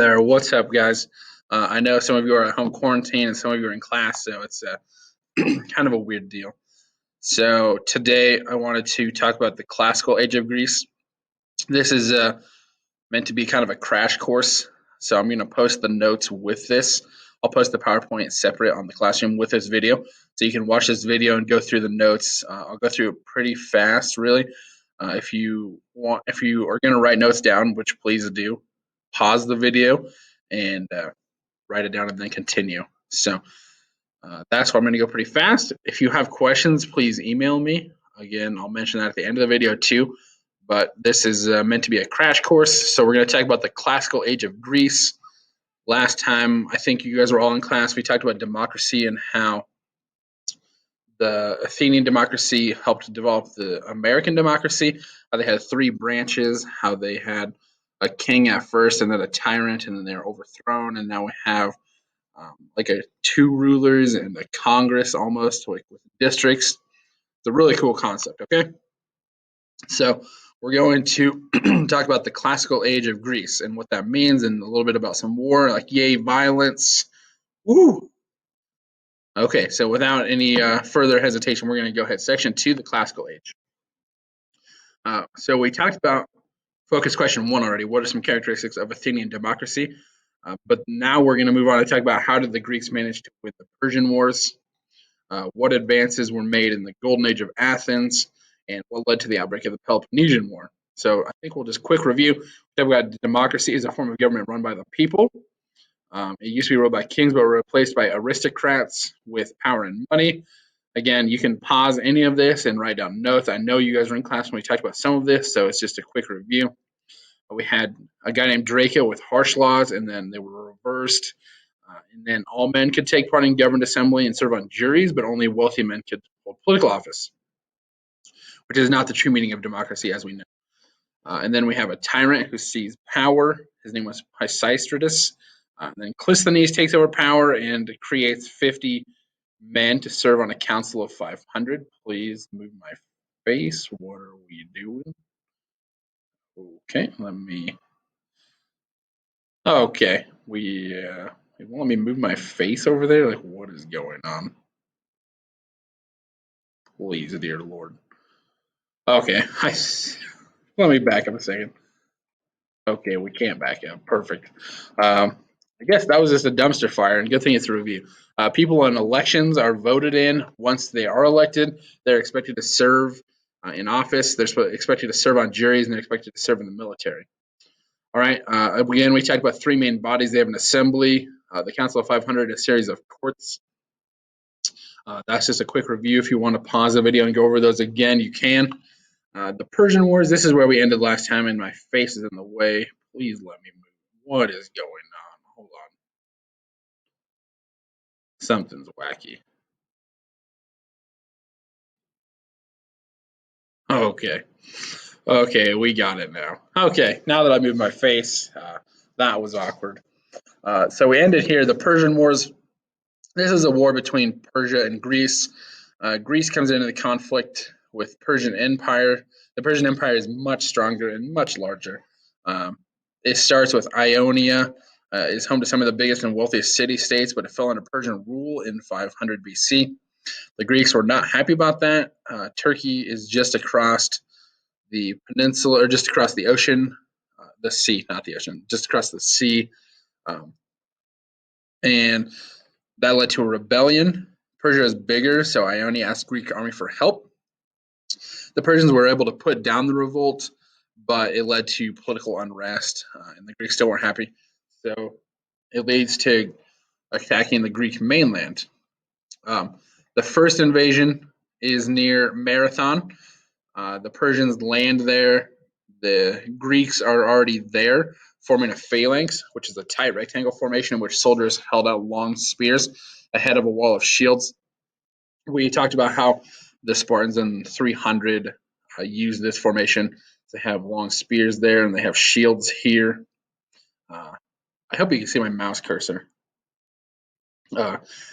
There, what's up, guys? I know some of you are at home quarantine and some of you are in class, so it's kind of a weird deal. So today I wanted to talk about the classical age of Greece. This is meant to be kind of a crash course, so I'm going to post the notes with this. I'll post the PowerPoint separate on the classroom with this video, so you can watch this video and go through the notes. I'll go through it pretty fast, really. If you are going to write notes down, which please do, pause the video and write it down and then continue. So that's why I'm going to go pretty fast. If you have questions, please email me. Again, I'll mention that at the end of the video too. But this is meant to be a crash course. So we're going to talk about the classical age of Greece. Last time, I think you guys were all in class, we talked about democracy and how the Athenian democracy helped develop the American democracy. How they had three branches, how they had a king at first and then a tyrant, and then they were overthrown, and now we have like a two rulers and a Congress almost, like with districts. It's a really cool concept, okay? So we're going to talk about the classical age of Greece and what that means, and a little bit about some war, like yay, violence. Woo! Okay, so without any further hesitation, we're going to go ahead. Section 2, the classical age. So we talked about focus question 1 already. What are some characteristics of Athenian democracy? But now we're going to move on to talk about how did the Greeks manage to win the Persian Wars, what advances were made in the Golden Age of Athens, and what led to the outbreak of the Peloponnesian War. So I think we'll just quick review. We've got democracy is a form of government run by the people. It used to be ruled by kings, but were replaced by aristocrats with power and money. Again, you can pause any of this and write down notes. I know you guys were in class when we talked about some of this, so it's just a quick review. We had a guy named Draco with harsh laws, and then they were reversed. And then all men could take part in government assembly and serve on juries, but only wealthy men could hold political office, which is not the true meaning of democracy as we know. And then we have a tyrant who seized power. His name was Pisistratus. Then Clisthenes takes over power and creates 50 men to serve on a council of 500. Please move my face. What are we doing? Okay, let me. Okay, it won't let me move my face over there. Like, what is going on? Please, dear Lord. Okay, let me back up a second. Okay, we can't back up. Perfect. I guess that was just a dumpster fire, and good thing it's a review. People in elections are voted in. Once they are elected, they're expected to serve in office. They're expected to serve on juries, and they're expected to serve in the military. All right. Again, we talked about three main bodies. They have an assembly, the Council of 500, a series of courts. That's just a quick review. If you want to pause the video and go over those again, you can. The Persian Wars, this is where we ended last time, and my face is in the way. Please let me move. What is going on? Hold on. Something's wacky. Okay. Okay, we got it now. Okay, now that I moved my face, that was awkward. So we ended here. The Persian Wars. This is a war between Persia and Greece. Greece comes into the conflict with Persian Empire. The Persian Empire is much stronger and much larger. It starts with Ionia, is home to some of the biggest and wealthiest city-states, but it fell under Persian rule in 500 BC. The Greeks were not happy about that. Turkey is just across the peninsula, or just across the ocean, the sea, not the ocean, just across the sea. And that led to a rebellion. Persia is bigger, so Ionia asked the Greek army for help. The Persians were able to put down the revolt, but it led to political unrest, and the Greeks still weren't happy. So it leads to attacking the Greek mainland. The first invasion is near Marathon. The Persians land there. The Greeks are already there, forming a phalanx, which is a tight rectangle formation in which soldiers held out long spears ahead of a wall of shields. We talked about how the Spartans in 300 used this formation. They have long spears there, and they have shields here. I hope you can see my mouse cursor.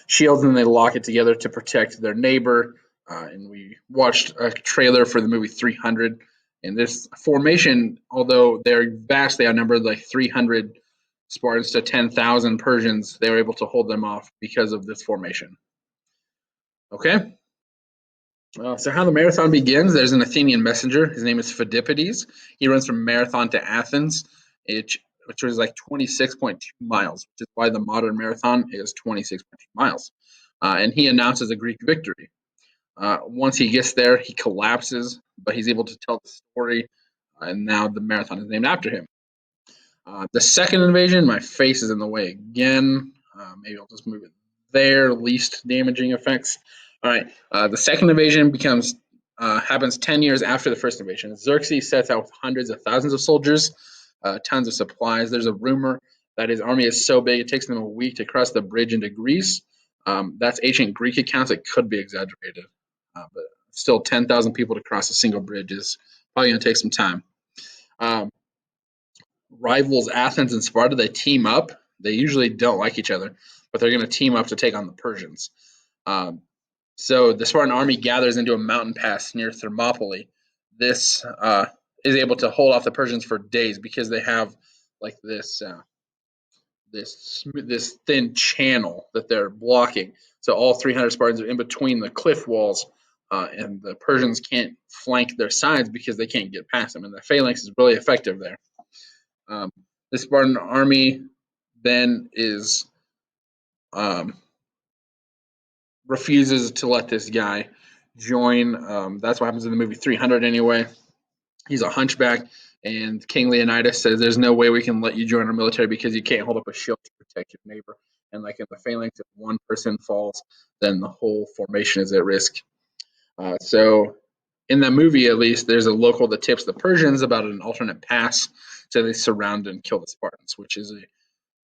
Shields, and they lock it together to protect their neighbor. And we watched a trailer for the movie 300. And this formation, although they're vastly outnumbered, like 300 Spartans to 10,000 Persians, they were able to hold them off because of this formation. Okay? So how the marathon begins, there's an Athenian messenger. His name is Phidippides. He runs from Marathon to Athens, which was like 26.2 miles, which is why the modern marathon is 26.2 miles. And he announces a Greek victory. Once he gets there, he collapses, but he's able to tell the story, and now the marathon is named after him. The second invasion, my face is in the way again. Maybe I'll just move it there. Least damaging effects. All right. The second invasion happens 10 years after the first invasion. Xerxes sets out with hundreds of thousands of soldiers, tons of supplies. There's a rumor that his army is so big it takes them a week to cross the bridge into Greece. That's ancient Greek accounts. It could be exaggerated, but still 10,000 people to cross a single bridge is probably going to take some time. Rivals Athens and Sparta, they team up. They usually don't like each other, but they're going to team up to take on the Persians. So the Spartan army gathers into a mountain pass near Thermopylae. This is able to hold off the Persians for days because they have like this thin channel that they're blocking. So all 300 Spartans are in between the cliff walls, and the Persians can't flank their sides because they can't get past them. And the phalanx is really effective there. The Spartan army then refuses to let this guy join. That's what happens in the movie 300 anyway. He's a hunchback, and King Leonidas says, "There's no way we can let you join our military because you can't hold up a shield to protect your neighbor." And like in the phalanx, if one person falls, then the whole formation is at risk. So in that movie, at least, there's a local that tips the Persians about an alternate pass, so they surround and kill the Spartans, which is a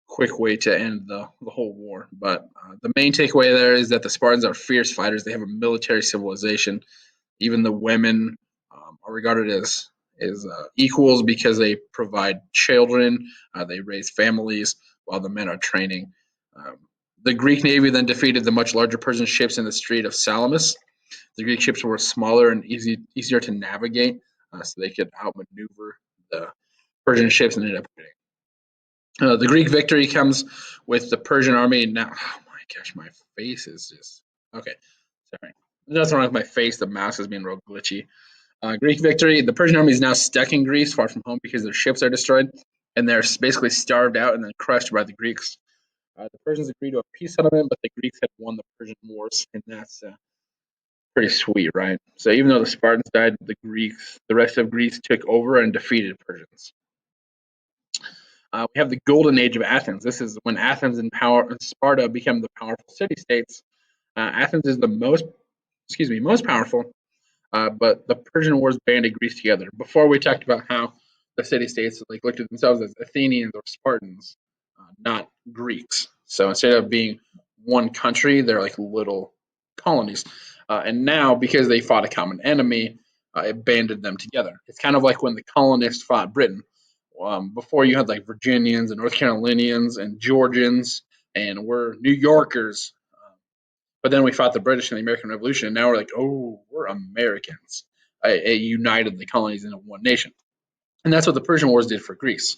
quick way to end the whole war. But the main takeaway there is that the Spartans are fierce fighters. They have a military civilization. Even the women are regarded as equals because they provide children, they raise families, while the men are training. The Greek navy then defeated the much larger Persian ships in the Strait of Salamis. The Greek ships were smaller and easier to navigate, so they could outmaneuver the Persian ships and ended up winning. The Greek victory comes with the Persian army. Now, oh my gosh, my face is just okay. Sorry, nothing wrong with my face. The mouse is being real glitchy. Greek victory. The Persian army is now stuck in Greece, far from home, because their ships are destroyed, and they're basically starved out and then crushed by the Greeks. The Persians agreed to a peace settlement, but the Greeks had won the Persian Wars, and that's pretty sweet, right? So even though the Spartans died, the rest of Greece took over and defeated Persians. We have the Golden Age of Athens. This is when Athens and Sparta become the powerful city-states. Athens is the most powerful, but the Persian Wars banded Greece together. Before we talked about how the city-states looked at themselves as Athenians or Spartans, not Greeks. So instead of being one country, they're like little colonies. And now, because they fought a common enemy, it banded them together. It's kind of like when the colonists fought Britain. Before you had like Virginians and North Carolinians and Georgians, and we're New Yorkers. But then we fought the British in the American Revolution, and now we're like, oh, we're Americans. It united the colonies into one nation. And that's what the Persian Wars did for Greece.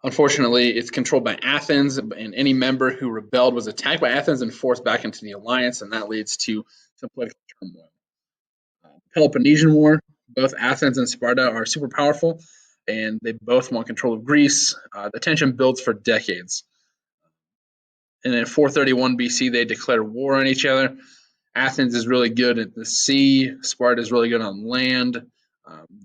Unfortunately, it's controlled by Athens, and any member who rebelled was attacked by Athens and forced back into the alliance, and that leads to some political turmoil. Peloponnesian War, both Athens and Sparta are super powerful, and they both want control of Greece. The tension builds for decades. And in 431 BC, they declare war on each other. Athens is really good at the sea. Sparta is really good on land.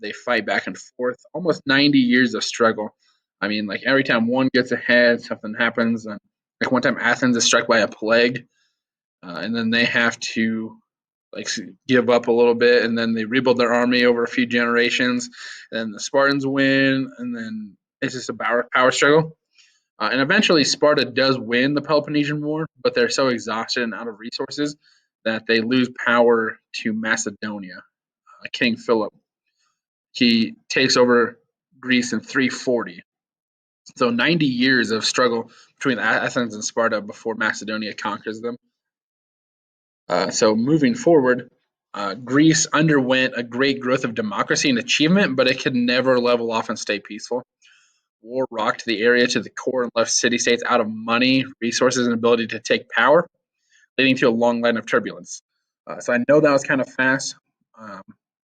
They fight back and forth. Almost 90 years of struggle. I mean, like every time one gets ahead, something happens. And like one time, Athens is struck by a plague, and then they have to give up a little bit, and then they rebuild their army over a few generations. And then the Spartans win, and then it's just a power struggle. And eventually, Sparta does win the Peloponnesian War, but they're so exhausted and out of resources that they lose power to Macedonia. King Philip, he takes over Greece in 340. So 90 years of struggle between Athens and Sparta before Macedonia conquers them. So moving forward, Greece underwent a great growth of democracy and achievement, but it could never level off and stay peaceful. war rocked the area to the core and left city-states out of money, resources, and ability to take power, leading to a long line of turbulence. So I know that was kind of fast, um,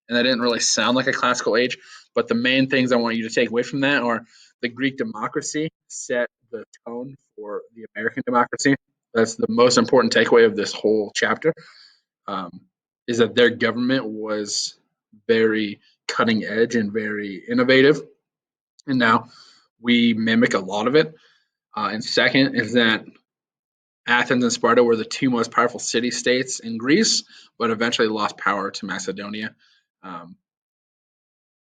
and that didn't really sound like a classical age, but the main things I want you to take away from that are the Greek democracy set the tone for the American democracy. That's the most important takeaway of this whole chapter, um, is that their government was very cutting edge and very innovative. And now we mimic a lot of it. And second is that Athens and Sparta were the two most powerful city states in Greece, but eventually lost power to Macedonia. Um,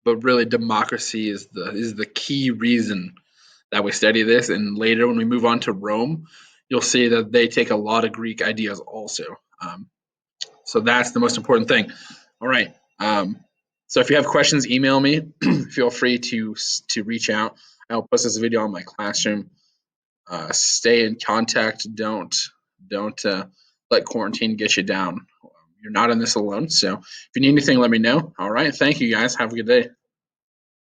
but really, democracy is the key reason that we study this. And later, when we move on to Rome, you'll see that they take a lot of Greek ideas also. So that's the most important thing. All right. So if you have questions, email me. Feel free to reach out. I'll post this video on my classroom. Stay in contact. Don't let quarantine get you down. You're not in this alone. So if you need anything, let me know. All right. Thank you guys. Have a good day.